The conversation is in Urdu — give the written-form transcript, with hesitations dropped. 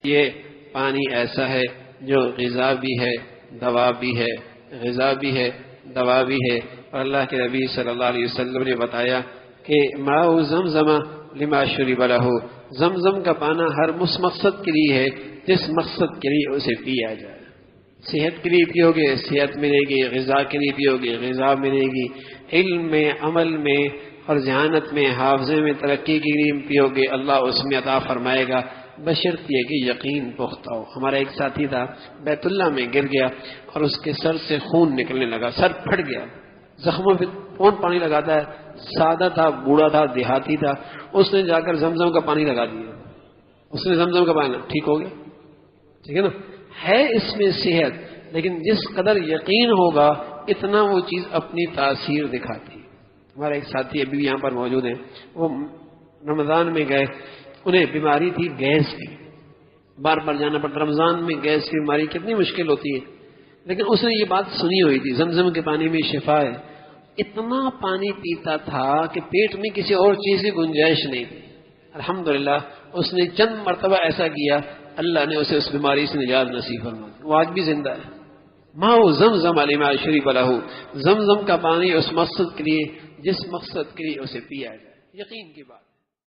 یہ پانی ایسا ہے جو غذا بھی ہے، دوا بھی ہے، غذا بھی ہے، دوا بھی ہے. اور اللہ کے نبی صلی اللہ علیہ وسلم نے بتایا کہ ماء زمزم لما شرب لہ، زمزم کا پانا ہر اس مقصد کے لیے ہے جس مقصد کے لیے اسے پیا جائے. صحت کے لیے پیو گے صحت ملے گی، غذا کے لیے پیو گے غذا ملے گی، علم میں، عمل میں اور ذہانت میں، حافظے میں ترقی کے لیے پیو گے، اللہ اس میں عطا فرمائے گا، بشرط یہ کہ یقین پختہ ہو. ہمارا ایک ساتھی تھا بیت اللہ میں گر گیا اور اس کے سر سے خون نکلنے لگا، سر پھٹ گیا. زخموں پہ کون پانی لگاتا ہے؟ سادہ تھا، بوڑھا تھا، دیہاتی تھا. اس نے جا کر زمزم کا پانی لگا دیا، اس نے زمزم کا پانی ٹھیک ہو گیا. ٹھیک ہے نا؟ ہے اس میں صحت، لیکن جس قدر یقین ہوگا اتنا وہ چیز اپنی تاثیر دکھاتی ہے. ہمارا ایک ساتھی ابھی یہاں پر موجود ہیں، وہ رمضان میں گئے، انہیں بیماری تھی گیس کی، بار بار جانا پڑتا. رمضان میں گیس کی بیماری کتنی مشکل ہوتی ہے، لیکن اس نے یہ بات سنی ہوئی تھی زمزم کے پانی میں شفا ہے. اتنا پانی پیتا تھا کہ پیٹ میں کسی اور چیز کی گنجائش نہیں تھی. الحمدللہ اس نے چند مرتبہ ایسا کیا، اللہ نے اسے اس بیماری سے نجات نصیب فرمائی. وہ آج بھی زندہ ہے. ماء زمزم لما شرب لہ، زمزم کا پانی اس مقصد کے لیے جس مقصد کے لیے اسے پیا جائے. یقین کی بات.